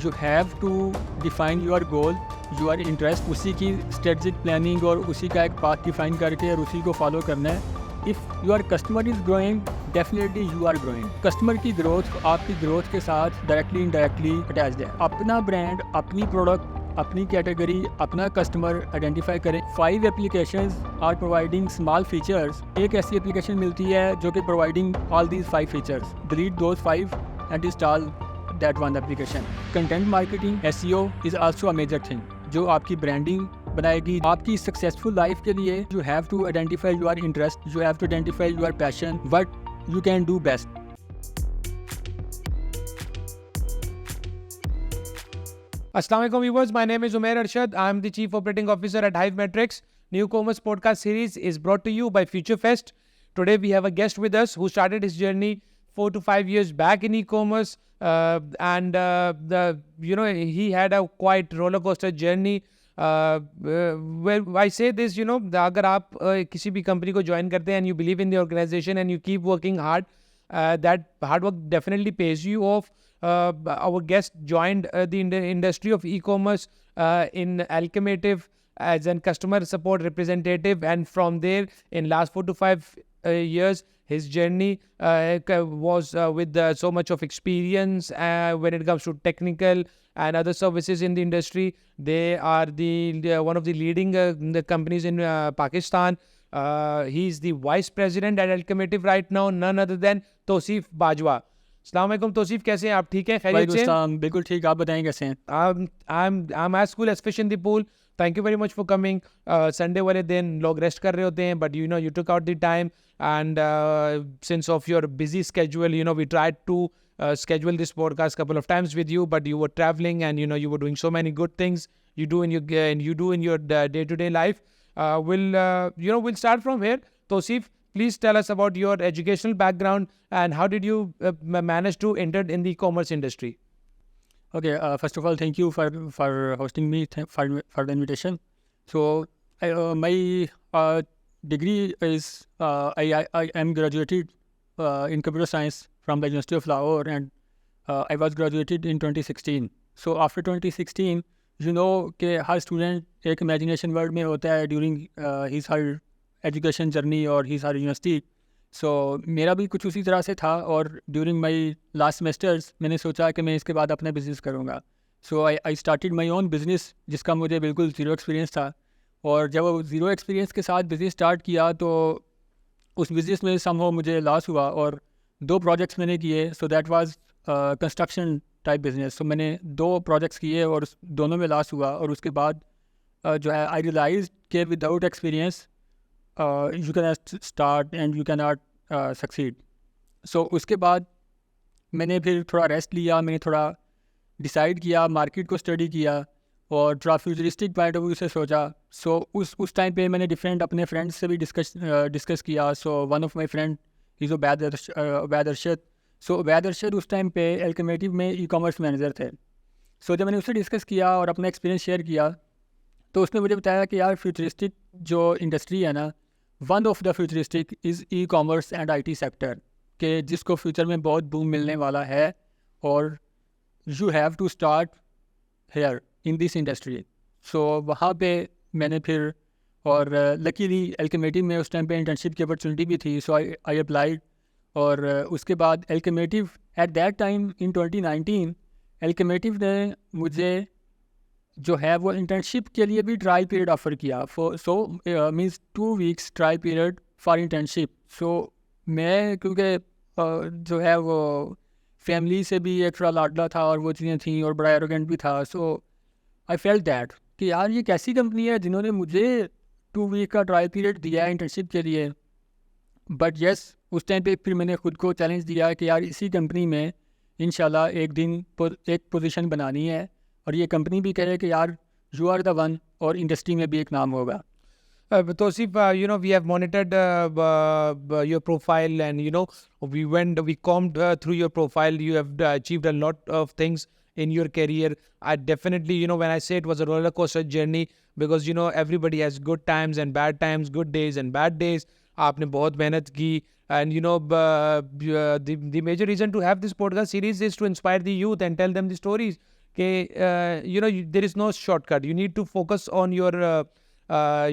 You have to define your goal, your interest, उसी की strategic planning और उसी का एक पाथ डिफाइन करके और उसी को फॉलो करना है। If your customer is growing, definitely you are growing. Customer की ग्रोथ आपकी ग्रोथ के साथ डायरेक्टली इनडायरेक्टली अटैच्ड है। अपना ब्रांड, अपनी प्रोडक्ट, अपनी कैटेगरी, अपना कस्टमर आइडेंटिफाई करें। 5 applications are providing small features. एक ऐसी एप्लीकेशन मिलती है जो कि providing all these 5 features. Delete those 5 and install that one application. Content marketing, SEO is also a major thing जो आपकी ब्रांडिंग बनाएगी। आपकी सक्सेसफुल लाइफ के लिए you have to identify your interest, you have to identify your passion, what you can do best. Assalamu alaikum viewers, my name is Umair Arshad. I am the Chief Operating Officer at Hive Metrics. New Commerce podcast series is brought to you by FutureFest. Today we have a guest with us who started his journey 4 to 5 years back in e-commerce, and he had a quite roller coaster journey. Where I say this, अगर आप किसी भी company को join करते हैं and you believe in the organization and you keep working hard, that hard work definitely pays you off. Our guest joined the industry of e-commerce in Alchemative as a customer support representative, and from there in last 4 to 5 years his journey was with so much of experience when it comes to technical and other services in the industry. They are the one of the leading the companies in Pakistan. He's the vice president at Alchemative right now, none other than Tosif Bajwa. अस्सलाम वालेकुम तौसीफ, कैसे हैं आप? ठीक हैं, खैरियत से? बिल्कुल ठीक, आप बताएं कैसे हैं? I'm as cool as fish in the pool. Thank you very much for coming. Sunday वाले दिन लोग रेस्ट कर रहे होते हैं, but you took out the time, and since of your busy schedule, we tried to schedule this podcast couple of times with you, but you were traveling and you were doing so many good things you do in your day-to-day life. We'll start from here. Tosif, please tell us about your educational background and how did you manage to enter in the e-commerce industry? Okay, first of all, thank you for hosting me, for the invitation. So, my degree is I am graduated in computer science from the University of Lahore, and I was graduated in 2016. So after 2016, कि हर student एक imagination world में होता है during his her education journey और his her university. सो मेरा भी कुछ उसी तरह से था, और ड्यूरिंग माई लास्ट सेमेस्टर्स मैंने सोचा कि मैं इसके बाद अपना बिज़नेस करूँगा। So I started my own business, जिसका मुझे बिल्कुल ज़ीरो एक्सपीरियंस था। और जब वो ज़ीरो एक्सपीरियंस के साथ बिज़नेस स्टार्ट किया तो उस बिज़नेस में समहाउ मुझे लॉस हुआ, और 2 प्रोजेक्ट्स मैंने किए। So that was construction type business. So मैंने 2 प्रोजेक्ट्स किए और दोनों में लॉस हुआ, और उसके बाद जो है आई रियलाइज कि without experience you cannot start and you cannot succeed. So उसके बाद मैंने फिर थोड़ा रेस्ट लिया, मैंने थोड़ा डिसाइड किया, मार्केट को स्टडी किया और थोड़ा फ्यूचरिस्टिक पॉइंट ऑफ व्यू से सोचा। सो उस टाइम पे मैंने डिफरेंट अपने फ्रेंड्स से भी डिस्कस किया। So one of my friend is Ubaid Arshad. So Ubaid Arshad उस टाइम पे एल्केमेटिव में ई-कॉमर्स मैनेजर थे। सो जब मैंने उससे डिस्कस किया और अपना एक्सपीरियंस शेयर किया, तो उसने मुझे बताया कि यार फ्यूचरिस्टिक जो इंडस्ट्री है ना, one of the futuristic is e-commerce and IT sector, के जिसको फ्यूचर में बहुत बूम मिलने वाला है, और you have to start here in this industry. So वहाँ पे मैंने फिर, और लकीली एल्केमेटिव में उस टाइम पे इंटर्नशिप की अपॉर्चुनिटी भी थी। सो आई अप्लाइड, और उसके बाद एल्केमेटिव एट दैट टाइम इन 2019 एल्केमेटिव ने मुझे जो है वो इंटर्नशिप के लिए भी ट्रायल पीरियड ऑफ़र किया। So means 2 weeks trial period for internship. So मैं क्योंकि जो है वो फैमिली से भी एक थोड़ा लाडला था और वो चीज़ें थी, और बड़ा एरोगेंट भी था। सो आई फेल्ट दैट कि यार ये कैसी कंपनी है जिन्होंने मुझे 2 वीक का ट्रायल पीरियड दिया है इंटर्नशिप के लिए। बट येस, उस टाइम पे फिर मैंने खुद को चैलेंज दिया कि यार इसी कंपनी में इंशाल्लाह एक दिन एक पोजीशन बनानी है, और ये कंपनी भी कह रहे कि यार यू आर द वन, और इंडस्ट्री में भी एक नाम होगा। Tosif, we have monitored your profile, and we combed through your profile. You have achieved a lot of things in your career. I definitely, when I say it was a roller coaster journey, because everybody has good times and bad times, good days and bad days. आपने बहुत मेहनत की, and the major reason to have this podcast series is to inspire the youth and tell them the stories. कि there is no shortcut. You need to focus on your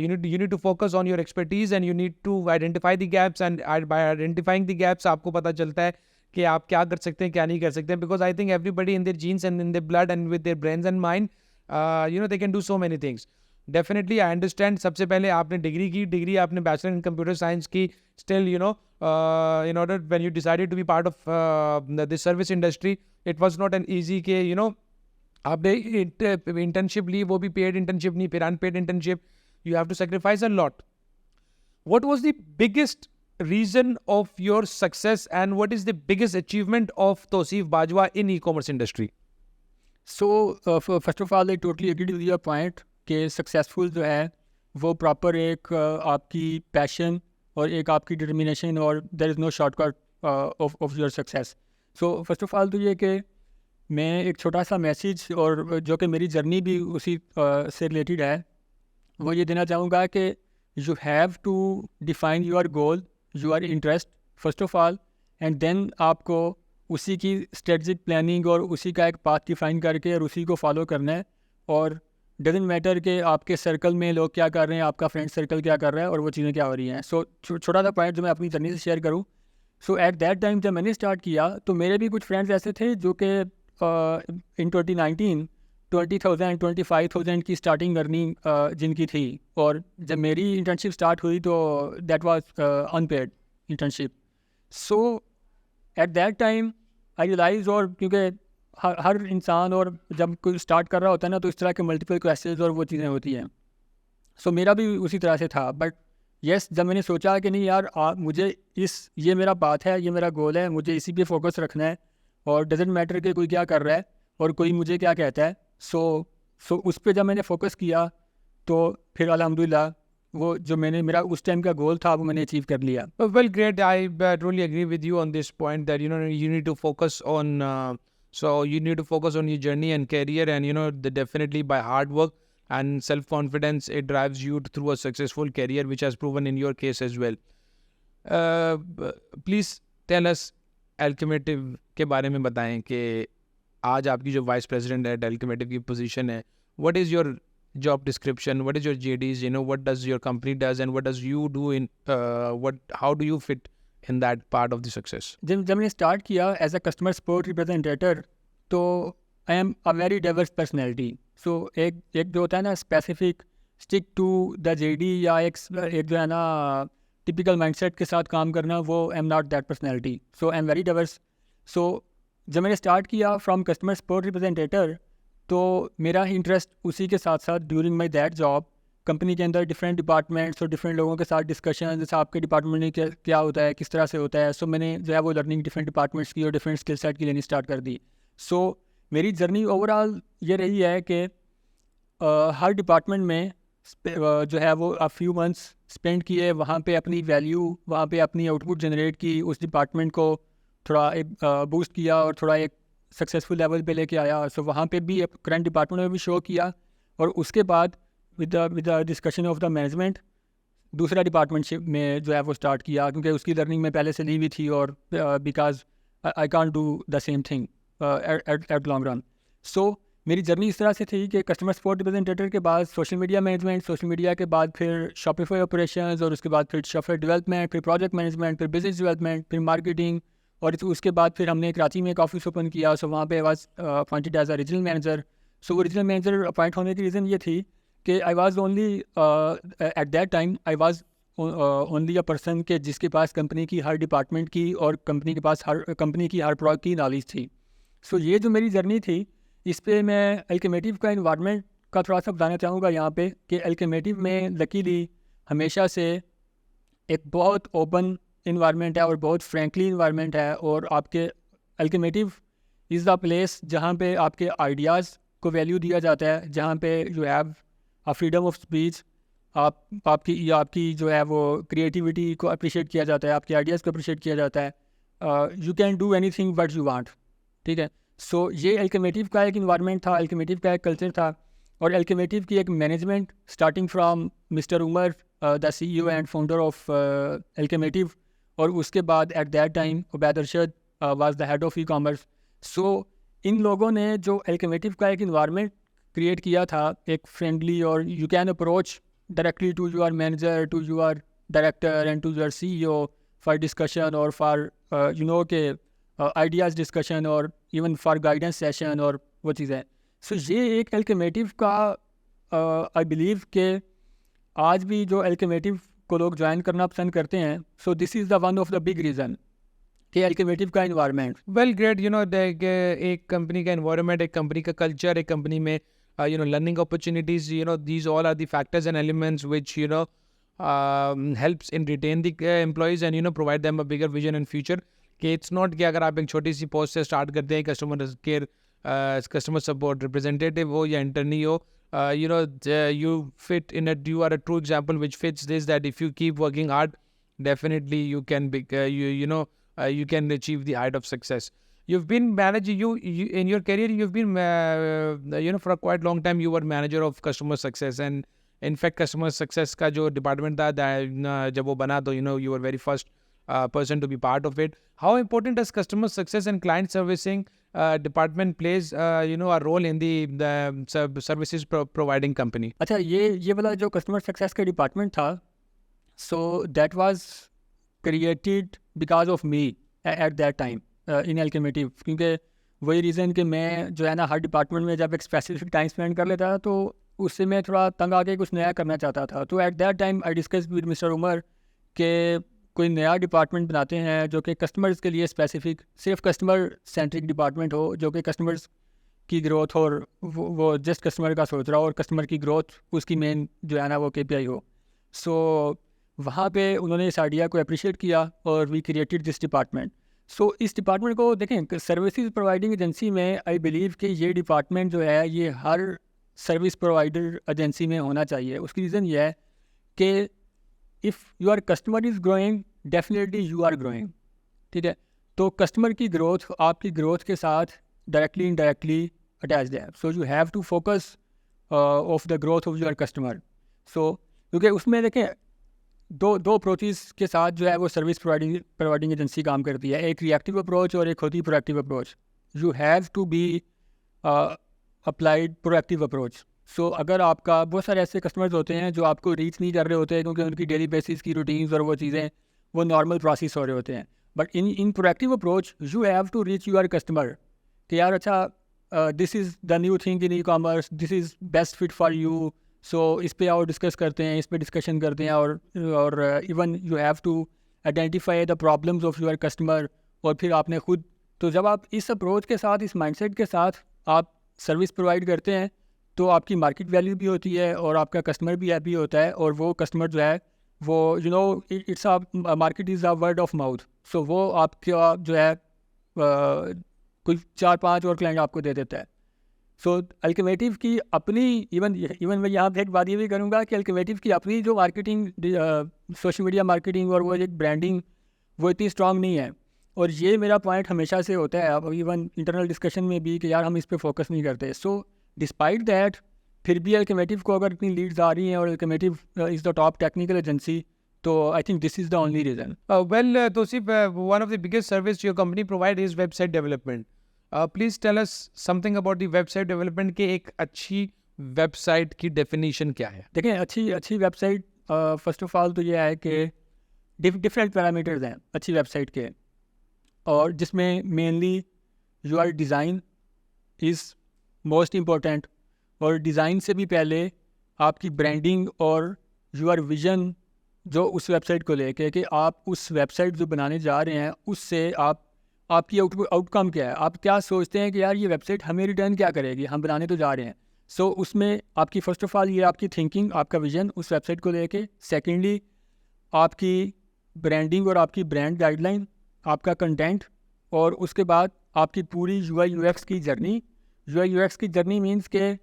you need to focus on your expertise, and you need to identify the gaps, and by identifying the gaps आपको पता चलता है कि आप क्या कर सकते हैं, क्या नहीं कर सकते हैं. Because I think everybody in their genes and in their blood and with their brains and mind, they can do so many things. Definitely I understand. सबसे पहले आपने डिग्री आपने बैचलर इन कंप्यूटर साइंस की. Still, in order, when you decided to be part of the service industry, it was not an easy के आपने internship ली, वो भी paid internship नहीं, फिर unpaid internship. You have to sacrifice a lot. What was the biggest reason of your success, and what is the biggest achievement of Tausif Bajwa in e-commerce industry? So first of all, I totally agree with your point कि successful जो है वो proper एक आपकी passion और एक आपकी determination, और there is no shortcut of your success. So first of all तो ये कि मैं एक छोटा सा मैसेज, और जो कि मेरी जर्नी भी उसी से रिलेटेड है, वो ये देना चाहूँगा कि you have to define your goal, your interest first of all, and then आपको उसी की स्ट्रेटजिक प्लानिंग और उसी का एक पाथ डिफाइन करके और उसी को फॉलो करना है. और डजेंट मैटर कि आपके सर्कल में लोग क्या कर रहे हैं, आपका फ्रेंड सर्कल क्या कर रहा है और वो चीज़ें क्या हो रही हैं. सो छोटा सा पॉइंट जो मैं अपनी जर्नी से शेयर करूँ. सो एट दैट टाइम जब मैंने स्टार्ट किया तो मेरे भी कुछ फ्रेंड्स ऐसे थे जो कि इन 2019 20,000 25,000 की स्टार्टिंग अर्निंग जिनकी थी, और जब मेरी इंटर्नशिप स्टार्ट हुई तो that was unpaid internship. So at that time I realise, और क्योंकि हर इंसान और जब कोई स्टार्ट कर रहा होता है ना, तो इस तरह के मल्टीपल क्वेश्चंस और वो चीज़ें होती हैं. सो मेरा भी उसी तरह से था. बट यस, जब मैंने सोचा कि नहीं यार, मुझे ये मेरा बात है, ये मेरा गोल है, मुझे इसी पे फोकस रखना है, और डजेंट मैटर कि कोई क्या कर रहा है और कोई मुझे क्या कहता है. सो उस पर जब मैंने फोकस किया तो फिर अल्हम्दुलिल्लाह वो जो मेरा उस टाइम का गोल था वो मैंने अचीव कर लिया. Well, great. I truly agree with you on this point that you need to focus on you need to focus on your journey and career, and definitely by hard work and self-confidence it drives you through a successful career, which has proven in your case as well. Please tell us Alchemative के बारे में बताएं कि आज आपकी जो vice president है Alchemative की पोजीशन है. What is your job description? What is your JDs? What does your company does, and what does you do in how do you fit in that part of the success? जब मैंने start किया as a customer support representative, तो I am a very diverse personality. So एक जो होता है ना specific stick to the JD, या एक जो है ना टिपिकल माइंडसेट के साथ काम करना, वो I am not that personality. So I am very diverse. So जब मैंने स्टार्ट किया फ्रॉम कस्टमर सपोर्ट रिप्रेजेंटेटर, तो मेरा इंटरेस्ट उसी के साथ साथ during my that job company के अंदर डिफरेंट डिपार्टमेंट्स और डिफरेंट लोगों के साथ डिस्कशन, जैसे आपके डिपार्टमेंट में क्या होता है, किस तरह से होता है. सो मैंने जो है वो लर्निंग डिफरेंट डिपार्टमेंट्स की और डिफरेंट स्किल सेट की लेनी स्टार्ट कर दी. सो मेरी जर्नी ओवरऑल ये रही है कि हर डिपार्टमेंट में जो है वो फ्यू मंथ्स स्पेंड किए, वहाँ पे अपनी वैल्यू, वहाँ पे अपनी आउटपुट जनरेट की, उस डिपार्टमेंट को थोड़ा एक बूस्ट किया और थोड़ा एक सक्सेसफुल लेवल पे लेके आया. सो वहाँ पे भी करंट डिपार्टमेंट में भी शो किया, और उसके बाद with the discussion of the management दूसरा डिपार्टमेंट में जो है वो स्टार्ट किया, क्योंकि उसकी लर्निंग में पहले से ली हुई थी, और because I can't do the same thing at long run. So मेरी जर्नी इस तरह से थी कि कस्टमर सपोर्ट रिप्रेजेंटेटर के बाद social media management, social media के बाद फिर शॉपिफाई ऑपरेशंस, और उसके बाद फिर शॉपिफाई डेवलपमेंट, फिर प्रोजेक्ट मैनेजमेंट, फिर बिजनेस डेवलपमेंट, फिर मार्केटिंग, और उसके बाद फिर हमने कराची में एक ऑफिस ओपन किया. सो वहाँ पे was appointed as a regional manager. So वो रीजनल मैनेजर अपॉइंट होने की रीज़न ये थी कि I was only eight that time I was only a person के जिसके पास कंपनी की हर डिपार्टमेंट की और कंपनी के पास कंपनी की हर प्रोडक्ट की नॉलेज थी. सो ये जो मेरी जर्नी थी, इस पे मैं अल्केमेटिव का इन्वायरमेंट का थोड़ा सा बताना चाहूँगा यहाँ पे कि अल्केमेटिव में लकीली हमेशा से एक बहुत ओपन इन्वायरमेंट है और बहुत फ्रेंकली इन्वायरमेंट है. और आपके अल्केमेटिव इज़ द प्लेस जहाँ पे आपके आइडियाज़ को वैल्यू दिया जाता है, जहाँ पे you have a freedom of speech, आपकी जो है वो क्रिएटिविटी को अप्रिशिएट किया जाता है, आपके आइडियाज़ को अप्रिशिएट किया जाता है. You can do anything what you want. ठीक है. सो ये अल्केमेटिव का एक इन्वायरमेंट था, अल्केमेटिव का एक कल्चर था, और अल्केमेटिव की एक management starting from mister Umar the CEO and founder of Alchemative, और उसके बाद at that time Ubaid Arshad was the head of e-commerce. So इन लोगों ने जो एल्केमेटिव का एक इन्वायरमेंट क्रिएट किया था, एक फ्रेंडली, और you can approach directly to your manager, to your director and to your CEO for discussion और फॉर के आइडियाज़ डिस्कशन और इवन फॉर गाइडेंस सेशन और वो चीज़ें। सो ये एक एल्केमेटिव का आई बिलीव के आज भी जो एल्केमेटिव को लोग ज्वाइन करना पसंद करते हैं, so this is the one of the big reason कि एल्केमेटिव का इन्वायरमेंट। वेल ग्रेट, एक कंपनी का एनवायरनमेंट, एक कंपनी का कल्चर, एक कंपनी में learning opportunities, these all are the factors and elements which helps in retain the employees and provide them a bigger vision in future. कि it's not कि अगर आप एक छोटी सी पोस्ट से स्टार्ट करते हैं, customer care customer support representative हो या इंटर्नी हो, you fit in it, you are a true example which fits this, that if you keep working hard, definitely you can be you can achieve the height of success. You've been managing, you in your career you've been for a quite long time you were manager of customer success, and in fact customer success का जो department था जब वो बना तो you were very first person to be part of it. How important does customer success and client servicing department plays a role in the services providing company? अच्छा, ये वाला जो कस्टमर सक्सेस का डिपार्टमेंट था, so that was created because of me at that time in Alchemative, क्योंकि वही reason कि मैं जो है ना हर डिपार्टमेंट में जब एक स्पेसिफिक टाइम स्पेंड कर लेता तो उससे मैं थोड़ा तंग आके कुछ नया करना चाहता था। तो at that time I discuss with mister Umar के कोई नया डिपार्टमेंट बनाते हैं जो कि कस्टमर्स के लिए स्पेसिफिक, सिर्फ कस्टमर सेंट्रिक डिपार्टमेंट हो, जो कि कस्टमर्स की ग्रोथ और वो जस्ट कस्टमर का सोच रहा हो और कस्टमर की ग्रोथ उसकी मेन जो है ना वो KPI हो। सो वहाँ पे उन्होंने इस आइडिया को अप्रिशिएट किया और वी क्रिएटेड दिस डिपार्टमेंट। सो इस डिपार्टमेंट को देखें, सर्विसेज प्रोवाइडिंग एजेंसी में आई बिलीव कि ये डिपार्टमेंट जो है ये हर सर्विस प्रोवाइडर एजेंसी में होना चाहिए। उसकी रीज़न ये है कि if your customer is growing, definitely you are growing. ठीक है, तो कस्टमर की ग्रोथ आपकी ग्रोथ के साथ डायरेक्टली इनडायरेक्टली अटैच्ड है। So you have to focus of the growth of your customer. So क्योंकि उसमें देखें दो अप्रोचेस के साथ जो है वो सर्विस प्रोवाइडिंग एजेंसी काम करती है, एक रिएक्टिव अप्रोच और एक होती है proactive approach. You have to be applied proactive approach. So अगर आपका बहुत सारे ऐसे कस्टमर्स होते हैं जो आपको रीच नहीं कर रहे होते हैं क्योंकि उनकी डेली बेसिस की रूटीन्स और वो चीज़ें वो नॉर्मल प्रोसेस हो रहे होते हैं, but in proactive approach you have to reach your customer कि यार अच्छा this is the new thing in e-commerce, this is best fit for you, so इस पे आओ डिस्कस करते हैं, इस पे डिस्कशन करते हैं, और even you have to identify the problems of your customer. और फिर आपने खुद, तो जब आप इस अप्रोच के साथ, इस माइंडसेट के साथ आप सर्विस प्रोवाइड करते हैं तो आपकी मार्केट वैल्यू भी होती है और आपका कस्टमर भी हैप्पी होता है, और वो कस्टमर जो है वो it's a market is a word of mouth. So वो आपका जो है कोई 4-5 और क्लाइंट आपको दे देता है। सो अल्केमेटिव की अपनी इवन मैं यहाँ पे एक बात ये भी करूँगा कि अल्केमेटिव की अपनी जो मार्केटिंग, सोशल मीडिया मार्केटिंग और वो एक ब्रांडिंग वो इतनी स्ट्रांग नहीं है। और ये मेरा पॉइंट हमेशा से होता है, अब इवन इंटरनल डिस्कशन में भी, कि यार हम इस पे फोकस नहीं करते। सो डिस्पाइट दैट फिर भी अल्केमेटिव को अगर इतनी लीड्स आ रही हैं और Alchemative is the top technical agency, तो I think this is the only reason. Well, Tosif, one of the biggest service your company provide is website development. Please tell us something about the website development के एक अच्छी website की definition क्या है? देखें, अच्छी website first of all तो ये है कि डिफरेंट पैरामीटर्स हैं अच्छी वेबसाइट के, और जिसमें mainly your design is most important, और डिज़ाइन से भी पहले आपकी ब्रांडिंग और योर विजन जो उस वेबसाइट को लेके कि आप उस वेबसाइट जो बनाने जा रहे हैं उससे आपकी आउटकम क्या है, आप क्या सोचते हैं कि यार ये वेबसाइट हमें रिटर्न क्या करेगी, हम बनाने तो जा रहे हैं। सो उसमें आपकी फ़र्स्ट ऑफ ऑल ये आपकी थिंकिंग, आपका विजन उस वेबसाइट को लेके, सेकेंडली आपकी ब्रांडिंग और आपकी ब्रांड गाइडलाइन, आपका कंटेंट, और उसके बाद आपकी पूरी UI UX की जर्नी। UI UX की जर्नी मीन्स के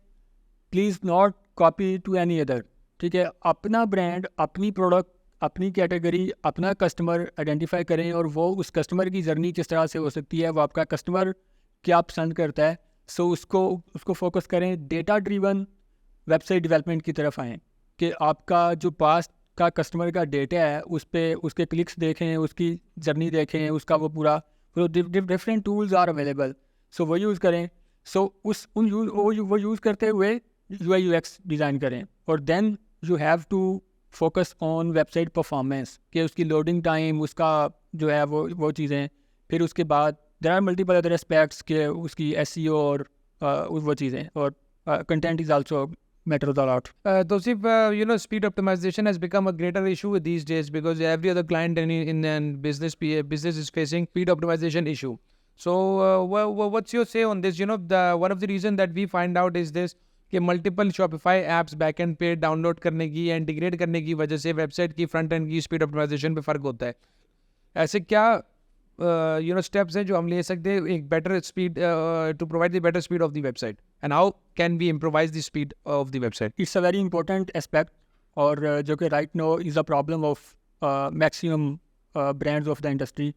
please not copy to any other. ठीक है, अपना ब्रांड, अपनी प्रोडक्ट, अपनी कैटेगरी, अपना कस्टमर आइडेंटिफाई करें, और वो उस कस्टमर की जर्नी किस तरह से हो सकती है, वो आपका कस्टमर क्या पसंद करता है, सो उसको फोकस करें। डेटा ड्रिवन वेबसाइट डेवलपमेंट की तरफ आएँ कि आपका जो पास्ट का कस्टमर का डेटा है उस पर उसके क्लिक्स देखें, उसकी जर्नी देखें, उसका वो पूरा डिफरेंट टूल्स आर अवेलेबल। सो वो यूज़ करें. सो वो यूज़ करते हुए UI UX डिज़ाइन करें. और then you have to focus on website performance, कि उसकी लोडिंग टाइम, उसका जो है वो चीज़ें. फिर उसके बाद there are multiple other aspects के उसकी SEO और वो चीज़ें. और content is also matters a lot. Tosif, speed optimization has become a greater issue these days because every other client in business is facing speed optimization issue. So, what's your say on this? One of the reason that we find out is this कि multiple Shopify apps backend पे download करने की या integrate करने की वजह से website की फ्रंट एंड की स्पीड ऑप्टिमाइजेशन पे फ़र्क होता है. ऐसे क्या स्टेप्स हैं जो हम ले सकते हैं एक better speed to provide the better speed of the website, and how can we improvise the speed of the website? It's a very important aspect, और जो कि right now is a problem of maximum brands of the industry.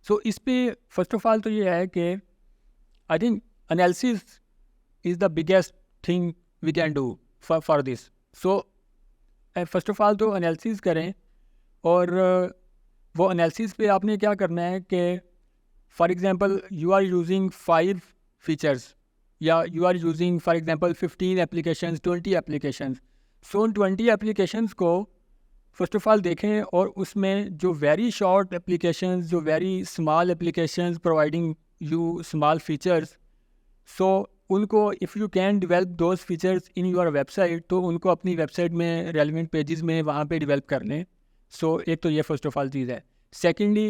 So इस पे first of all तो ये है कि I think analysis is the biggest thing we can do for this. So first of all तो analysis करें, और वो एनालिसिस पे आपने क्या करना है कि for example you are using 5 features, या you are using for example 15 applications, 20 applications. So उन 20 एप्लीकेशंस को फर्स्ट ऑफ ऑल देखें, और उसमें जो वेरी शॉर्ट एप्लीकेशंस, जो very small applications providing you small features, so उनको if you can develop those features in your website, तो उनको अपनी वेबसाइट में रेलिवेंट पेजेस में वहाँ पे डिवेल्प कर लें. सो एक तो ये फर्स्ट ऑफ ऑल चीज़ है. सेकेंडली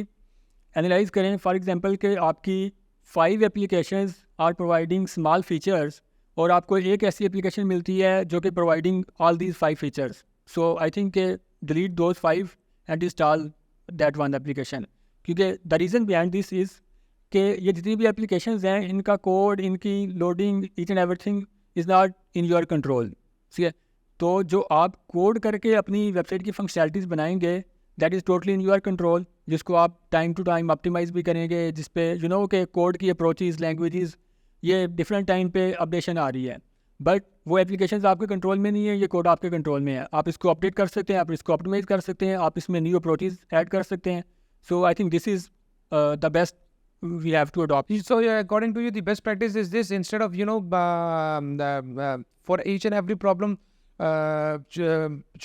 एनालाइज करें फॉर एग्जांपल कि आपकी 5 applications are providing small features, और आपको एक ऐसी एप्लीकेशन मिलती है जो कि providing all these 5 features. So I think के delete those 5 and install that one application. क्योंकि the reason behind this is कि ये जितनी भी एप्लीकेशंस हैं, इनका कोड, इनकी लोडिंग, each and everything is not in your control. ठीक है, तो जो आप कोड करके अपनी वेबसाइट की फंक्शनैलिटीज़ बनाएंगे, that is totally in your control, जिसको आप टाइम टू टाइम ऑप्टिमाइज़ भी करेंगे, जिस पे के कोड की अप्रोचेज़, लैंग्वेजेस, ये डिफरेंट टाइम पे अपडेशन आ रही है. बट वो एप्लीकेशंस आपके कंट्रोल में नहीं है, ये कोड आपके कंट्रोल में है. आप इसको अपडेट कर सकते हैं, आप इसको ऑप्टिमाइज़ कर सकते हैं, आप इसमें न्यू अप्रोचेज़ ऐड कर सकते हैं. So I think this is the best we have to adopt. So according to you, the best practice is this: instead of for each and every problem,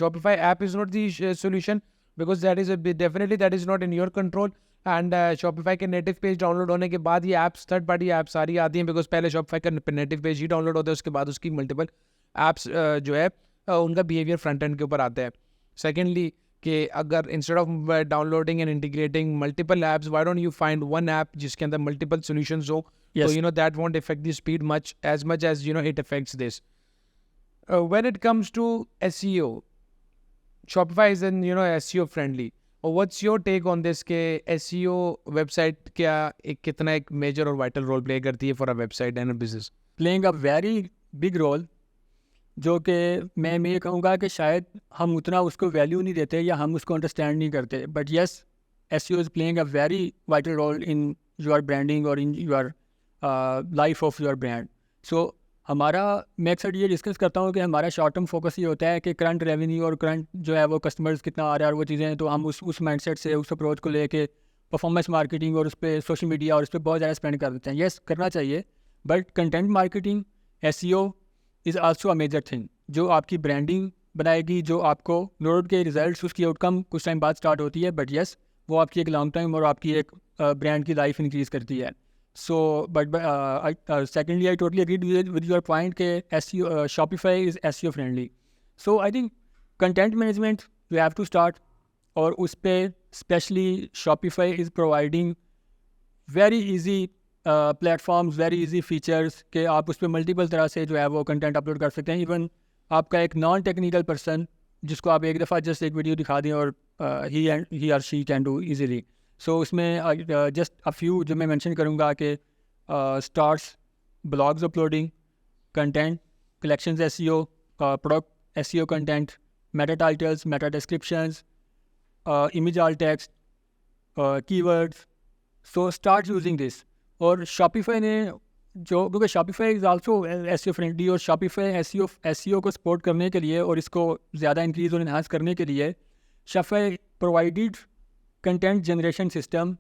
Shopify app is not the solution, because that is definitely that is not in your control. And Shopify के native page download होने के बाद ये apps, third party apps सारी आती हैं, because पहले Shopify का native page ही download होता है, उसके बाद उसकी multiple apps जो है उनका behavior front end के ऊपर आता है. Secondly, कि अगर instead of downloading and integrating multiple apps, why don't you find one app जिसके अंदर multiple solutions हो? Yes. So that won't affect the speed much as it affects this. When it comes to SEO, Shopify is SEO friendly. What's your take on this कि SEO website क्या कितना एक major और vital role play करती है for a website and a business? Playing a very big role, जो कि मैं ये कहूँगा कि शायद हम उतना उसको वैल्यू नहीं देते, या हम उसको अंडरस्टैंड नहीं करते. But yes, SEO is playing a very vital role in your branding और in your life of your brand. So मैं अक्सर ये डिस्कस करता हूँ कि हमारा शॉर्ट टर्म फोकस ये होता है कि करंट रेवेन्यू और करंट जो है वो कस्टमर्स कितना आ रहा है और वो चीज़ें, तो हम उस माइंडसेट से, उस अप्रोच को लेके परफॉर्मेंस मार्केटिंग और उस पर सोशल मीडिया और उस पर बहुत ज़्यादा स्पेंड कर देते हैं. येस, करना चाहिए, but content marketing, SEO is also a major thing, जो आपकी ब्रांडिंग बनाएगी, जो आपको नोट के रिजल्ट्स, उसकी आउटकम कुछ टाइम बाद स्टार्ट होती है, बट येस वो आपकी एक लॉन्ग टाइम और आपकी एक ब्रांड की लाइफ इंक्रीज़ करती है. So but secondly I totally agree with your point के SEO Shopify is SEO friendly. So I think content management you have to start, और उस पर specially Shopify is providing very easy platforms, very easy features के आप उस पर multiple तरह से जो है वो कंटेंट अपलोड कर सकते हैं. इवन आपका एक नॉन टेक्निकल पर्सन जिसको आप एक दफ़ा जस्ट एक वीडियो दिखा दें और ही और शी कैन डू इजीली. सो उसमें जस्ट अ फ्यू जो मैं मेंशन करूँगा कि stars, blogs uploading, content collections SEO, product SEO content, Meta titles, Meta descriptions, image alt text, keywords. So start using this. और Shopify ने क्योंकि Shopify is also SEO friendly, और Shopify SEO को support करने के लिए और इसको ज़्यादा इंक्रीज़ और इन्हांस करने के लिए Shopify provided content generation system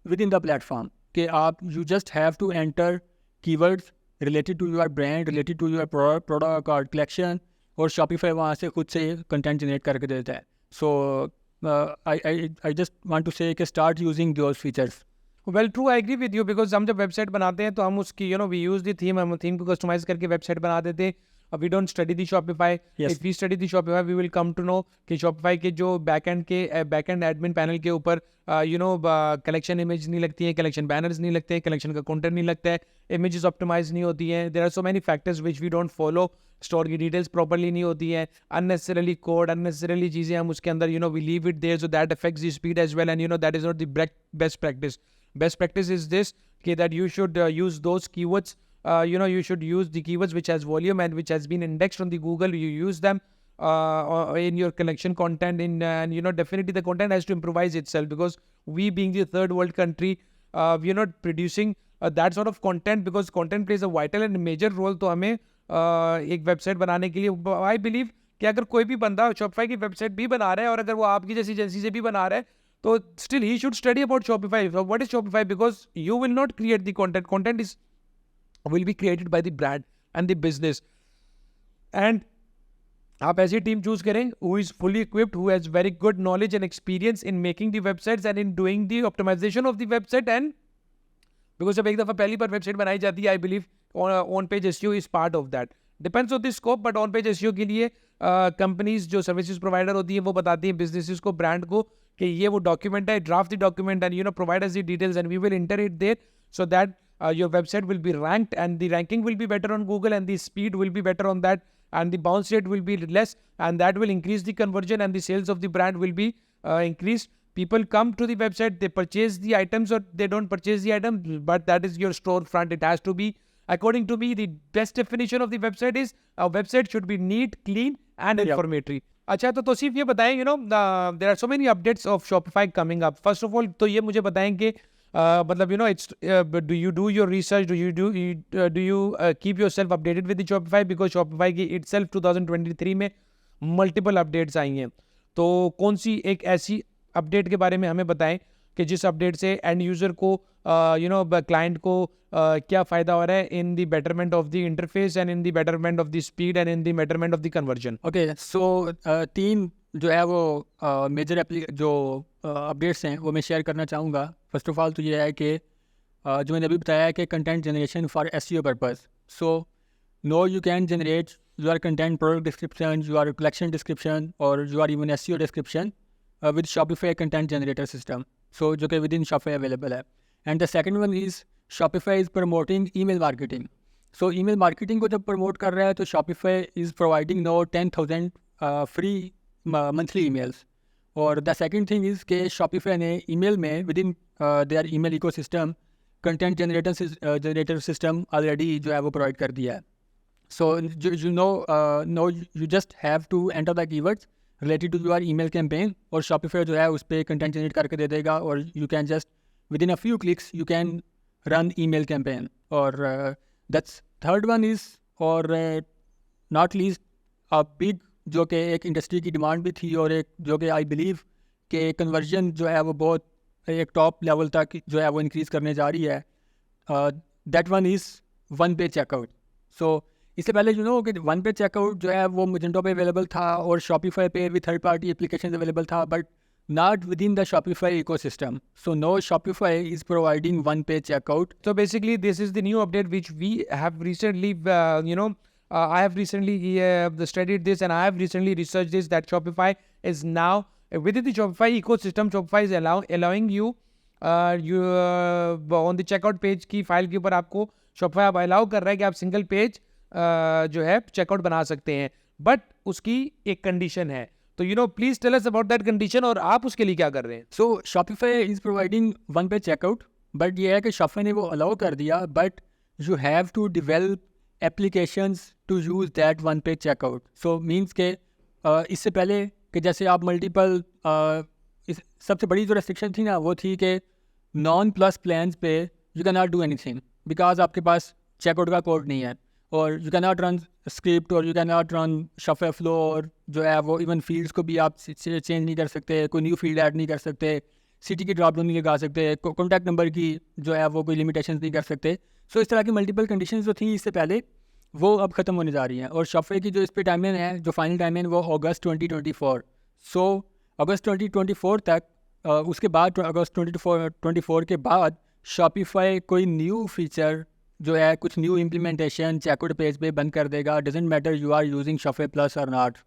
within the platform, कि आप you just have to enter keywords related to your brand, related to your product और कलेक्शन, और शॉपिफाई वहाँ से खुद से कंटेंट जनरेट करके देता है. So I just want to say कि start using those features. Well true, I agree with you, because हम जब वेबसाइट बनाते हैं तो हम उसकी वी यूज द थीम, हम थीम को कस्टमाइज करके वेबसाइट बना देते हैं. We don't study the Shopify. If we study the Shopify we will come to know कि शॉपिफाई के जो बैकएंड एडमिन पैनल के ऊपर कलेक्शन इमेज नहीं लगती है, कलेक्शन बैनर्स नहीं लगते हैं, कलेक्शन का कंटेंट नहीं लगता है, इमेजेस ऑप्टिमाइज नहीं होती हैं. There are so many factors which we don't follow. Store की डिटेल्स प्रॉपर्ली नहीं होती हैं, अननेसेसरली कोड, अननेसेसरली चीज़ें हम उसके अंदर we leave it there, so that affects the speed as well, and that is not the best practice. Best practice is this, that you should use those keywords. You should use the keywords which has volume and which has been indexed on the Google. You use them in your collection content. And definitely the content has to improvise itself, because we being the third world country, we are not producing that sort of content, because content plays a vital and major role. तो हमें एक website बनाने के लिए I believe कि अगर कोई भी बंदा Shopify की वेबसाइट भी बना रहा है, और अगर वो आपकी जैसी एजेंसी से भी बना रहा है, so still he should study about Shopify. So what is Shopify? Because you will not create the content. Content will be created by the brand and the business. And आप ऐसी टीम चूज करें who is fully equipped, who has very good knowledge and experience in making the websites and in doing the optimization of the website. And because जब एक दफ़ा पहली बार website बनाई जाती है, I believe on page SEO is part of that. Depends on the scope, but on page SEO के लिए companies जो सर्विसेज प्रोवाइडर होती हैं वो बताती हैं बिजनेसेस को, ब्रांड को, कि ये वो डॉक्यूमेंट है, draft the document and provide us the details and we will enter it there, so that your website will be ranked and the ranking will be better on Google and the speed will be better on that and the bounce rate will be less, and that will increase the conversion and the sales of the brand will be increased. People come to the website, they purchase the items or they don't purchase the item, but that is your storefront. It has to be, according to me, the best definition of the website is a website should be neat, clean and informatory. अच्छा, तो तौसीफ ये बताएं, there are so many updates of Shopify coming up. First of all, तो ये मुझे बताएं कि मतलब it's do you do your research, do you keep yourself updated with the Shopify, because Shopify की itself 2023 में multiple updates आई हैं. तो कौन सी एक ऐसी अपडेट के बारे में हमें बताएं कि जिस अपडेट से एंड यूज़र को क्लाइंट को क्या फ़ायदा हो रहा है in the betterment of the interface and in the betterment of the speed and in the betterment of the conversion. Okay, so 3 जो है वो मेजर जो अपडेट्स हैं वो मैं शेयर करना चाहूँगा. फर्स्ट ऑफ ऑल तो ये है कि जो मैंने अभी बताया कि content generation for SEO purpose. So no you can generate your content, product description, your collection description और your even SEO description with Shopify content generator system, so जो कि within Shopify available है. And the second one is Shopify is promoting email marketing. So email marketing को जब promote कर रहा है तो Shopify is providing now 10,000 free monthly emails. और the second thing is कि Shopify ने email में within their email ecosystem content generator system already जो है वो provide कर दिया है. So now you just have to enter the keywords related to your email campaign, और Shopify जो है उस पर कंटेंट जनरेट करके दे देगा, और you can just within a few clicks you can run email campaign. और that's third one is, और not least a big जो कि एक इंडस्ट्री की डिमांड भी थी, और एक जो कि I believe कि कन्वर्जन जो है वो बहुत एक टॉप लेवल तक जो है वो इंक्रीज़ करने जा रही है. that one is one page checkout. so इससे पहले कि वन पे चेकआउट जो है वो Magento पे अवेलेबल था और Shopify पे भी थर्ड पार्टी एप्लीकेशन अवेलेबल था, but not within the Shopify ecosystem. So no Shopify is providing one pay checkout. So basically this is the new update which we have recently I have recently studied this and I have recently researched this, that Shopify is now within the Shopify ecosystem. Shopify is allowing you on the checkout page की file के ऊपर आपको Shopify अब allow कर रहा है कि आप सिंगल पेज जो है चेकआउट बना सकते हैं, बट उसकी एक कंडीशन है. तो please tell us about that condition, और आप उसके लिए क्या कर रहे हैं. So Shopify is providing one pay checkout, but ये है कि Shopify ने वो अलाउ कर दिया, but you have to develop applications to use that one pay checkout. So means के इससे पहले कि जैसे आप मल्टीपल सबसे बड़ी जो रेस्ट्रिक्शन थी ना वो थी कि नॉन प्लस प्लान्स पे you can not do anything, because आपके पास चेकआउट का कोड नहीं है, और you can not run script, और you can not run Shopify flow, और जो है वो इवन फील्ड्स को भी आप चेंज नहीं कर सकते, कोई न्यू फील्ड ऐड नहीं कर सकते, सिटी की ड्रॉप डाउन नहीं लगा सकते, कॉन्टैक्ट नंबर की जो है वो कोई लिमिटेशन नहीं कर सकते। सो इस तरह की मल्टीपल कंडीशंस जो थी इससे पहले वो अब ख़त्म होने जा रही हैं। और शॉपफे की जो इस पर टाइमलाइन है, जो फाइनल टाइमलाइन वो अगस्त 2024। सो अगस्त 2024 तक उसके बाद अगस्त 2024 के बाद शॉपिफाई कोई न्यू फीचर जो है, कुछ न्यू इम्प्लीमेंटेशन चेकआउट पेज पे बंद कर देगा। Doesn't matter you are using Shopify plus और नॉट।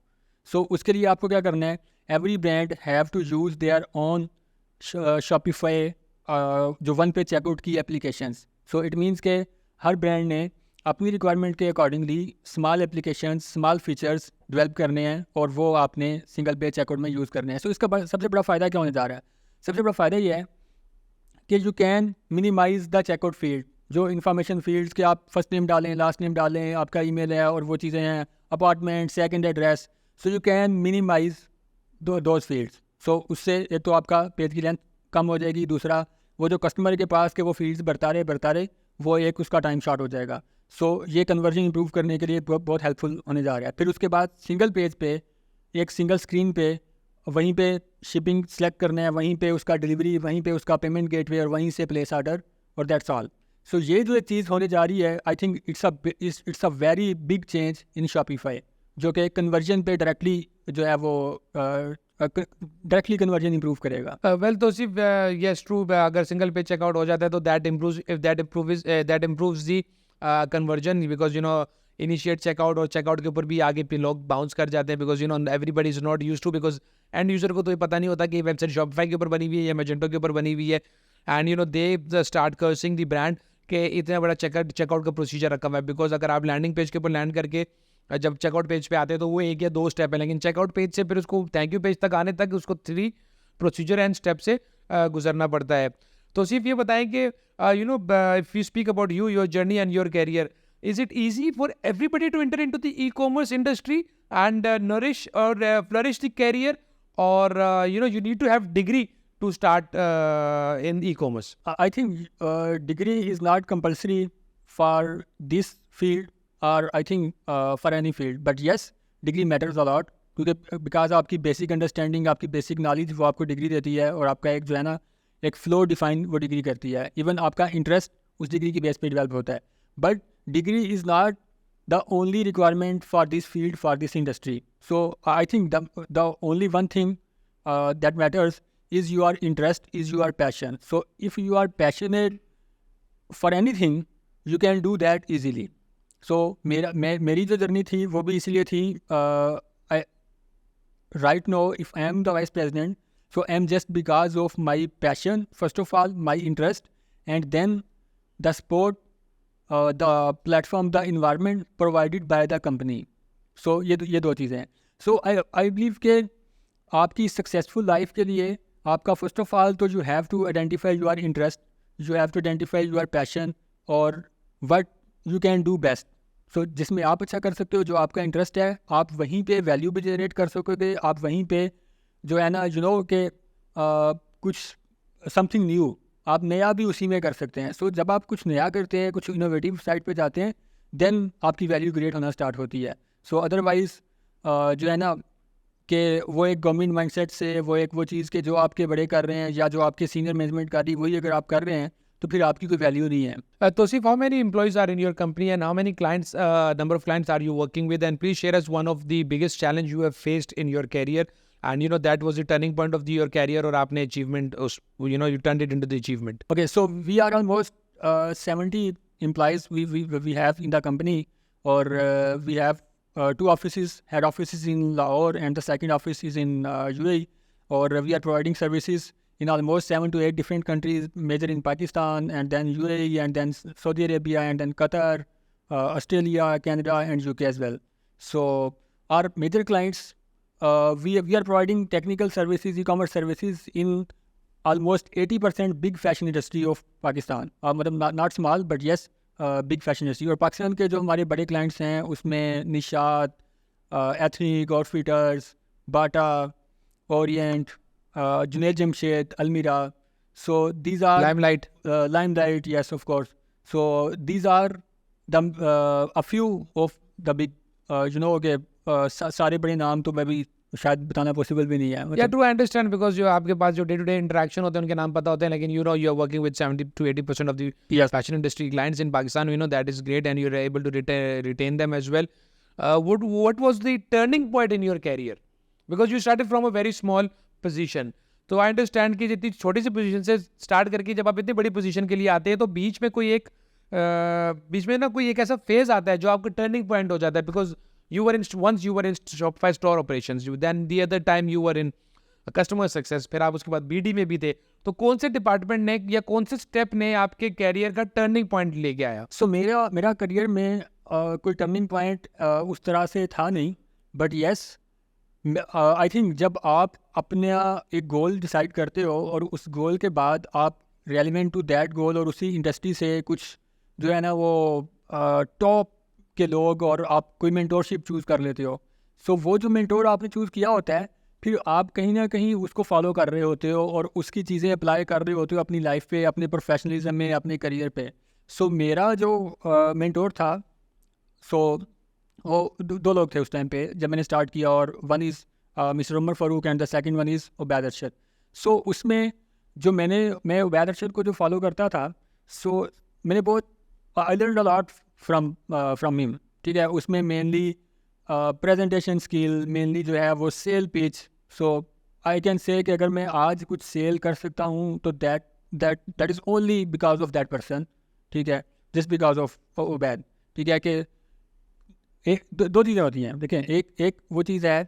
सो उसके लिए आपको क्या करना है, every brand have to use their own Shopify जो वन पे चेकआउट की एप्लीकेशंस। सो इट मीन्स के हर ब्रांड ने अपनी रिक्वायरमेंट के accordingly small applications, small features develop करने हैं और वो आपने सिंगल पे चेकआउट में यूज़ करने हैं। सो इसका सबसे बड़ा फ़ायदा क्या होने जा रहा है? सबसे बड़ा फ़ायदा ये है कि you can minimize the checkout field. जो इन्फॉर्मेशन फील्ड्स के आप फर्स्ट नेम डालें, लास्ट नेम डालें, आपका ईमेल है और वो चीज़ें हैं, apartment, second address, so you can minimize those fields. So उससे एक तो आपका पेज की लेंथ कम हो जाएगी, दूसरा वो जो कस्टमर के पास के वो फील्ड्स भरता रहे वो एक उसका टाइम शॉर्ट हो जाएगा। सो ये कन्वर्जन इंप्रूव करने के लिए बहुत हेल्पफुल होने जा रहा है। फिर उसके बाद सिंगल पेज पे, एक सिंगल स्क्रीन पे, वहीं पे शिपिंग सेलेक्ट करना है, वहीं पे उसका डिलीवरी, वहीं पे उसका पेमेंट गेटवे और वहीं से प्लेस ऑर्डर, और दैट्स ऑल। सो ये जो एक चीज़ होने जा रही है, I think it's a very big change in Shopify, जो कि कन्वर्जन पे डायरेक्टली जो है वो डायरेक्टली कन्वर्जन इंप्रूव करेगा। वेल तो सिर्फ यस ट्रू, अगर सिंगल पे चेकआउट हो जाता है तो that improves the conversion, because you know initiate checkout और चेकआउट के ऊपर भी आगे पे लोग बाउंस कर जाते हैं, because you know everybody is not used to, because end user को तो ये पता नहीं होता कि वेबसाइट शॉपिफाई के ऊपर बनी हुई है या मैजेंटो के ऊपर बनी हुई है, and you no they start cursing the brand के इतना बड़ा चेकआउट का प्रोसीजर रखा हुआ है। बिकॉज अगर आप लैंडिंग पेज के ऊपर लैंड करके जब चेकआउट पेज पे आते हैं तो वो 1 या 2 स्टेप है, लेकिन चेकआउट पेज से फिर उसको थैंक यू पेज तक आने तक उसको 3 प्रोसीजर एंड स्टेप से गुजरना पड़ता है। तो सिर्फ ये बताएं कि you know if you speak about your journey and your career, is it easy for everybody to enter into the e-commerce industry and nourish और फ्लरिश द कैरियर, और you know you need to have degree to start in e-commerce? I think degree is not compulsory for this field, or I think for any field. But yes, degree matters a lot, क्योंकि because आपकी basic understanding, आपकी basic knowledge वो आपको degree देती है, और आपका एक जो है ना एक फ्लो डिफाइन वो डिग्री करती है। इवन आपका इंटरेस्ट उस डिग्री की बेस पे डेवलप होता है। But degree is not the only requirement for this field, for this industry. So I think the only one thing that matters is your interest, is your passion. So if you are passionate for anything, you can do that easily. So मेरी जो journey थी वो भी इसलिए थी, right now if I am the vice president, so I am just because of my passion, first of all my interest, and then the support, the platform, the environment provided by the company. So ये दो चीज़ें हैं। So I believe कि आपकी successful life के लिए आपका first of all तो you have to identify your interest, you have to identify your passion और what you can do best. So जिसमें आप अच्छा कर सकते हो, जो आपका इंटरेस्ट है, आप वहीं पे वैल्यू भी जनरेट कर सकोगे, आप वहीं पे जो है ना यू नो कि कुछ समथिंग न्यू, आप नया भी उसी में कर सकते हैं। सो जब आप कुछ नया करते हैं, कुछ इनोवेटिव साइड पे जाते हैं, देन आपकी वैल्यू क्रिएट होना स्टार्ट होती है। सो अदरवाइज़ जो है ना कि वो एक गवर्नमेंट माइंडसेट से वो चीज़ के जो आपके बड़े कर रहे हैं या जो आपके सीनियर मैनेजमेंट कर रही है, वही अगर आप कर रहे हैं तो फिर आपकी कोई वैल्यू नहीं है। तो सिर्फ how many employees are in your company and how many clients, number of clients are you working with, and please share us one of the biggest challenge you have faced in your career, and you know that was the turning point of your career, और आपने achievement you know you turned it into the achievement. Okay, so we are almost 70 employees we have in the company, or we have 2 offices, head offices in Lahore, and the second office is in UAE, or we are providing services in almost 7 to 8 different countries, major in Pakistan, and then UAE, and then Saudi Arabia, and then Qatar, Australia, Canada, and UK as well. So our major clients, we are providing technical services, e-commerce services in almost 80% big fashion industry of Pakistan. मतलब not small, but yes, big fashion industry. और पाकिस्तान के जो हमारे बड़े clients हैं उसमें Nishat, Ethnic, Outfitters, Bata, Orient, Junaid Jamshed, Almirah. So these are Limelight, yes of course. So these are the a few of the big you know के सारे बड़े नाम तो मैं भी शायद बताना पॉसिबल भी नहीं है। Yeah, मतलब true, I understand, because जो आपके पास जो day-to-day interaction होते हैं उनके नाम पता होते हैं, लेकिन you are working with 70 to 80% of the yes, fashion industry clients in Pakistan. That is great, and you're able to retain them as well. What was the turning point in your career? Because you started from a very small position. तो I understand कि जितनी छोटी सी position से start करके जब आप इतनी बड़ी पोजीशन के लिए आते हैं तो बीच में कोई एक बीच में ना कोई एक ऐसा फेज आता है जो आपका टर्निंग पॉइंट हो जाता है, because you were in once you were in Shopify store operations, then the other time you were in customer success, फिर आप उसके बाद BD में भी थे. तो कौन से डिपार्टमेंट ने या कौन से स्टेप ने आपके कैरियर का टर्निंग पॉइंट लेके आया? सो मेरा करियर में कोई टर्निंग पॉइंट उस तरह से था नहीं, बट येस आई थिंक जब आप अपना एक गोल डिसाइड करते हो और उस गोल के बाद आप रेलिवेंट टू दैट गोल और उसी इंडस्ट्री से कुछ जो है ना वो टॉप के लोग और आप कोई मेंटोरशिप चूज़ कर लेते हो, सो वो जो मेंटोर आपने चूज़ किया होता है फिर आप कहीं ना कहीं उसको फॉलो कर रहे होते हो और उसकी चीज़ें अप्लाई कर रहे होते हो अपनी लाइफ पे, अपने प्रोफेशनलिज्म में, अपने करियर पे. सो मेरा जो मेंटोर था, सो वो दो लोग थे उस टाइम पे जब मैंने स्टार्ट किया, और one is mister Umar Farooq and the second one is Ubaid Arshad. So उसमें जो मैं उबैद अरशद को जो फॉलो करता था, सो मैंने बहुत I learn a lot from him. ठीक है, उसमें मेनली प्रेजेंटेशन स्किल, मेनली जो है वो sale pitch. So I can say कि अगर मैं आज कुछ सेल कर सकता हूँ तो that is only because of that person. ठीक है, जस्ट बिकॉज ऑफ उबैद. ठीक है कि एक दो चीज़ें होती हैं. देखें, एक वो चीज़ है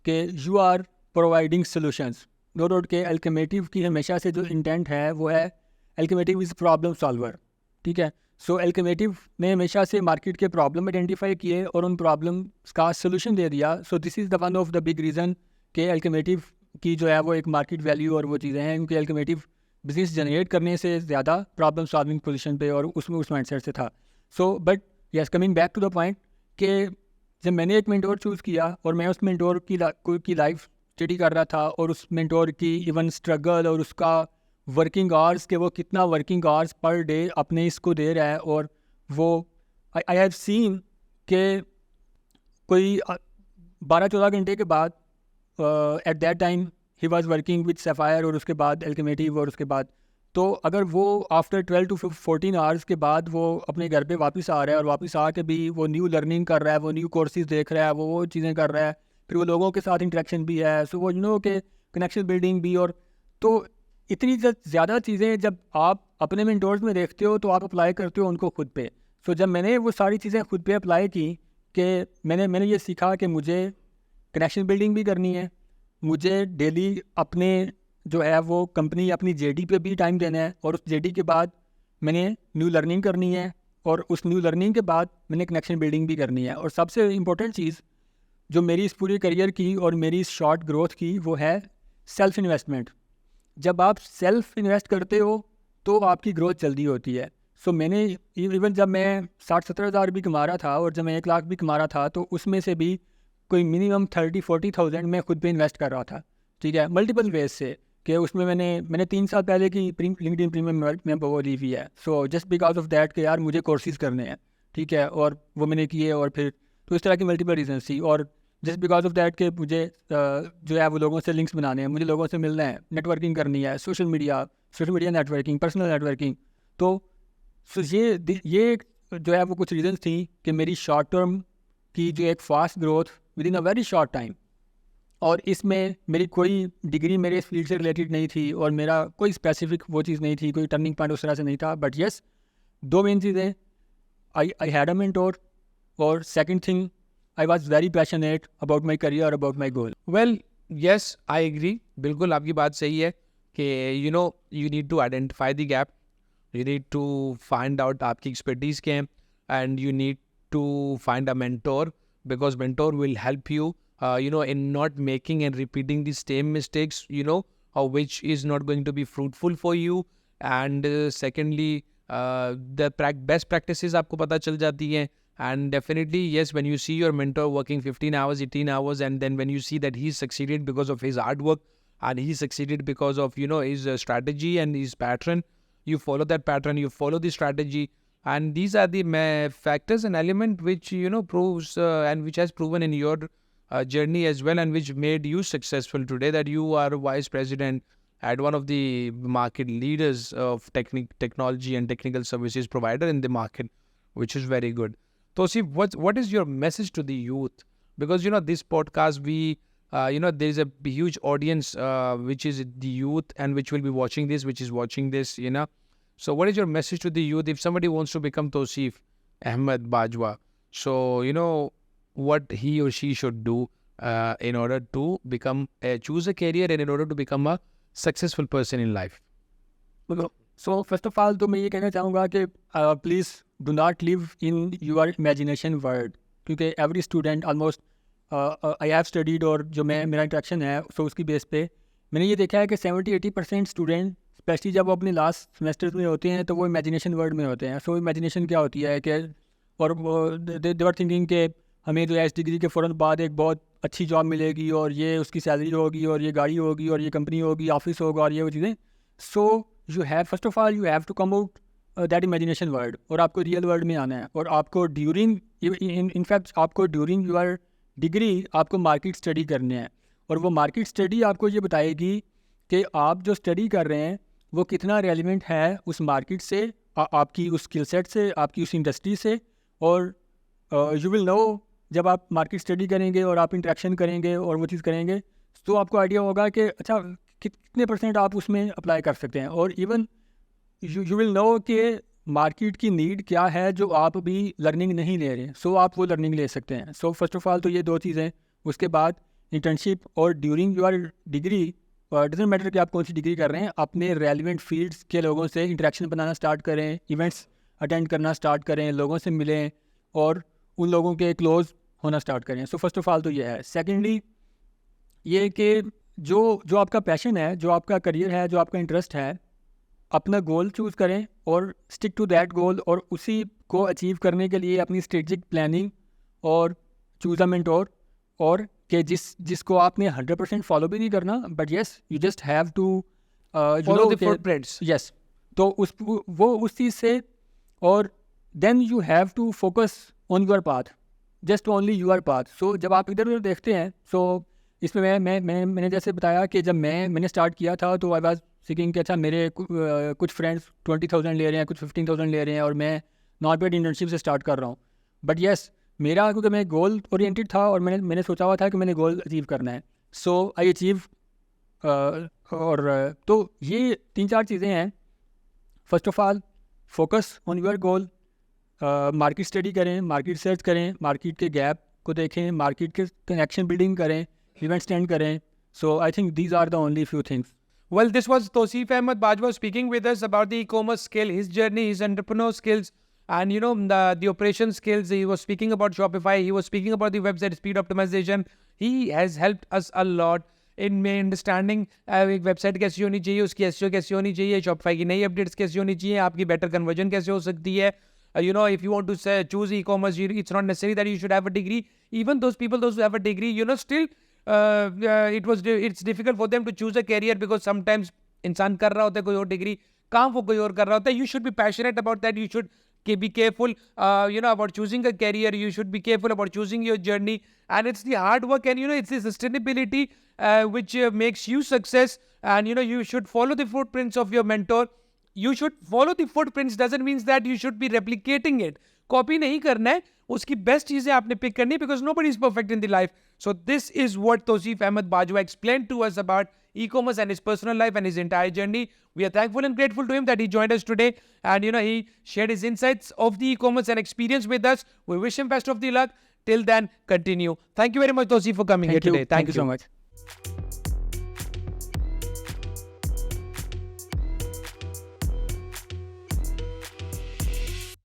कि you are providing solutions. No doubt के अल्केमेटिव की हमेशा से जो इंटेंट है वो है अल्केमेटिव इज़ प्रॉब्लम सॉल्वर. ठीक है, सो अल्केमेटिव ने हमेशा से मार्केट के प्रॉब्लम आइडेंटिफाई किए और उन प्रॉब्लम्स का सोल्यूशन दे दिया. So this is the one of the big reason कि अल्केमेटिव की जो है वो एक मार्केट वैल्यू और वो चीज़ें हैं, क्योंकि अल्केमेटिव बिजनेस जनरेट करने से ज़्यादा प्रॉब्लम सॉल्विंग पोजीशन पे और उसमें उस माइंडसेट से था. So but yes, coming back to the point कि जब मैंने एक मेंटोर चूज़ किया और मैं उस मेंटोर की लाइफ स्टडी कर रहा था और उस मेंटोर की इवन स्ट्रगल और उसका वर्किंग आवर्स के वो कितना वर्किंग आवर्स पर डे अपने इसको दे रहा है, और वो आई हैव सीन कि कोई 12-14 घंटे के बाद at that time he was working with sapphire और उसके बाद अल्केमेटिव और उसके बाद, तो अगर वो आफ्टर 12 to 14 आवर्स के बाद वो अपने घर पे वापस आ रहा है और वापस आके भी वो न्यू लर्निंग कर रहा है, वो न्यू कोर्सेज देख रहा है, वो चीज़ें कर रहा है, फिर वो लोगों के साथ इंटरेक्शन भी है, सो वो के कनेक्शन बिल्डिंग भी. और तो इतनी ज़्यादा चीज़ें जब आप अपने मेंटोर्स में देखते हो तो आप अप्लाई करते हो उनको खुद पे. सो जब मैंने वो सारी चीज़ें खुद पे अप्लाई की कि मैंने ये सीखा कि मुझे कनेक्शन बिल्डिंग भी करनी है, मुझे डेली अपने जो है वो कंपनी अपनी जेडी पे भी टाइम देना है, और उस जेडी के बाद मैंने न्यू लर्निंग करनी है, और उस न्यू लर्निंग के बाद मैंने कनेक्शन बिल्डिंग भी करनी है. और सबसे इम्पोर्टेंट चीज़ जो मेरी इस पूरी करियर की और मेरी इस शॉर्ट ग्रोथ की वो है सेल्फ इन्वेस्टमेंट. जब आप सेल्फ इन्वेस्ट करते हो तो आपकी ग्रोथ जल्दी होती है. सो मैंने इवन जब मैं 60-70 हज़ार भी कमा रहा था और जब मैं 1 लाख भी कमा रहा था, तो उसमें से भी कोई मिनिमम 30-40,000 मैं खुद पे इन्वेस्ट कर रहा था. ठीक है, मल्टीपल वेज से कि उसमें मैंने 3 साल पहले की लिंक्डइन प्रीमियम में वो ली हुई है. So just because of that कि यार मुझे कोर्सेज करने हैं. ठीक है, और वो मैंने किए, और फिर तो इस तरह की मल्टीपल रीजन थी. और जस्ट बिकॉज ऑफ दैट कि मुझे जो है वो लोगों से लिंक्स बनाने हैं, मुझे लोगों से मिलना है, नेटवर्किंग करनी है, social media networking, personal networking. तो ये जो है वो कुछ रीजन थी कि मेरी शॉर्ट टर्म की जो एक fast growth with in a very short time, और इसमें मेरी कोई डिग्री मेरे इस फील्ड से रिलेटेड नहीं थी और मेरा कोई स्पेसिफिक वो चीज़ नहीं थी, कोई टर्निंग पॉइंट उस तरह से नहीं था. बट येस, दो मेन चीज़ें, आई हैड अ मेंटोर, और second thing I was very passionate about my career, about my goal. Well yes, I agree, बिल्कुल आपकी बात सही है कि you need to identify the gap, you need to find out आपकी expertise क्या है, and you need to find a mentor, because mentor will help you in not making and repeating the same mistakes, which is not going to be fruitful for you. And secondly, the best practices आपको पता चल जाती हैं. And definitely, yes, when you see your mentor working 15 hours, 18 hours, and then when you see that he's succeeded because of his hard work, and he succeeded because of, his strategy and his pattern, you follow that pattern, you follow the strategy, and these are the factors and element which, proves and which has proven in your journey as well, and which made you successful today, that you are vice president at one of the market leaders of technology and technical services provider in the market, which is very good. Tosif, what is your message to the youth? Because, this podcast, we, there's a huge audience, which is the youth, and which will be watching this, which is watching this, So what is your message to the youth if somebody wants to become Tosif Ahmed Bajwa? So, what he or she should do in order to choose a career and in order to become a successful person in life. So first of all, तो मैं ये कहना चाहूँगा कि please do not live in your imagination world, क्योंकि every student almost I have studied, और जो मेरा इंट्रैक्शन है so उसकी बेस पे मैंने ये देखा है कि 70-80% स्टूडेंट स्पेशली जब वो अपने लास्ट सेमेस्टर्स में होते हैं तो वो इमेजिनेशन वर्ल्ड में होते हैं. सो इमेजिनेशन क्या होती है कि और दे वर थिंकिंग कि हमें जो एस डिग्री के फ़ौरन बाद एक बहुत अच्छी जॉब मिलेगी और ये उसकी सैलरी होगी और ये गाड़ी होगी और ये कंपनी होगी, ऑफिस होगा और ये वो चीज़ें. So you have first of all you have to come out that imagination world, और आपको रियल वर्ल्ड में आना है. और आपको ड्यूरिंग इनफैक्ट आपको ड्यूरिंग योर डिग्री आपको मार्केट स्टडी करने हैं, और वो मार्केट स्टडी आपको ये बताएगी कि आप जो स्टडी कर रहे हैं वो कितना रेलिवेंट है उस मार्केट से, आपकी उस स्किल सेट से, आपकी उस इंडस्ट्री से. और यू विल नो जब आप मार्केट स्टडी करेंगे और आप इंटरेक्शन करेंगे और वो चीज़ करेंगे तो आपको आइडिया होगा कि अच्छा कितने % आप उसमें अप्लाई कर सकते हैं. और इवन यू विल नो कि मार्केट की नीड क्या है जो आप अभी लर्निंग नहीं ले रहे हैं, सो आप वो लर्निंग ले सकते हैं. सो फर्स्ट ऑफ ऑल तो ये 2 चीज़ें. उसके बाद इंटर्नशिप और during your degree, doesn't matter कि आप कौन सी डिग्री कर रहे हैं, अपने रेलिवेंट फील्ड्स के लोगों से इंटरेक्शन बनाना स्टार्ट करें, इवेंट्स अटेंड करना स्टार्ट करें, लोगों से मिलें और उन लोगों के क्लोज होना स्टार्ट करें. सो फर्स्ट ऑफ ऑल तो ये है. सेकेंडली ये कि जो आपका पैशन है, जो आपका करियर है, जो आपका इंटरेस्ट है, अपना गोल चूज़ करें और स्टिक टू दैट गोल, और उसी को अचीव करने के लिए अपनी स्ट्रेटजिक प्लानिंग और चूज़ अ मेंटोर, और कि जिसको आपने 100% फॉलो भी नहीं करना, but yes you just have to follow the footprints. Yes, तो उस चीज़ से, और then you have to focus on your path, just only your path. So जब आप इधर उधर देखते हैं, सो इसमें मैंने जैसे बताया कि जब मैंने स्टार्ट किया था तो आई वाज सीकिंग कि अच्छा मेरे कुछ फ्रेंड्स 20,000 ले रहे हैं, कुछ 15,000 ले रहे हैं, और मैं नॉट पेड इंटर्नशिप से स्टार्ट कर रहा हूँ. बट येस मेरा, क्योंकि मैं गोल ओरिएंटेड था और मैंने सोचा हुआ था कि मैंने गोल अचीव करना है, सो आई अचीव. और तो ये 3-4 चीज़ें हैं. First of all focus on your goal, market study करें, मार्केट सर्च करें, मार्केट के गैप को देखें, मार्केट के कनेक्शन बिल्डिंग करें, इवेंट स्टैंड करें. So I think these are the only few things. Well, this was Tosif Ahmed Bajwa speaking with us about the e-commerce skill, his journey, his entrepreneur skills, and the operation skills. He was speaking about Shopify. He was speaking about the website speed optimization. He has helped us a lot in understanding एक website कैसी होनी चाहिए, उसकी SEO कैसी होनी चाहिए, Shopify की नई अपडेट्स कैसी होनी चाहिए, आपकी बेटर कन्वर्जन कैसे हो सकती है. If you want to choose e-commerce, it's not necessary that you should have a degree. Even those who have a degree, still it's difficult for them to choose a career, because sometimes इंसान कर रहा होता है कोई और degree, काम वो कोई और कर रहा होता है. You should be passionate about that. You should be careful about choosing a career. You should be careful about choosing your journey, and it's the hard work, and it's the sustainability which makes you success. And you should follow the footprints of your mentor. You should follow the footprints doesn't mean that you should be replicating it. Copy नहीं करना है, उसकी best चीजें आपने pick करनी है, because nobody is perfect in the life. So this is what Tosif Ahmed Bajwa explained to us about e-commerce and his personal life and his entire journey. We are thankful and grateful to him that he joined us today, and he shared his insights of the e-commerce and experience with us. We wish him best of the luck. Till then, continue. Thank you very much, Tosif, for coming here today. Thank you so much.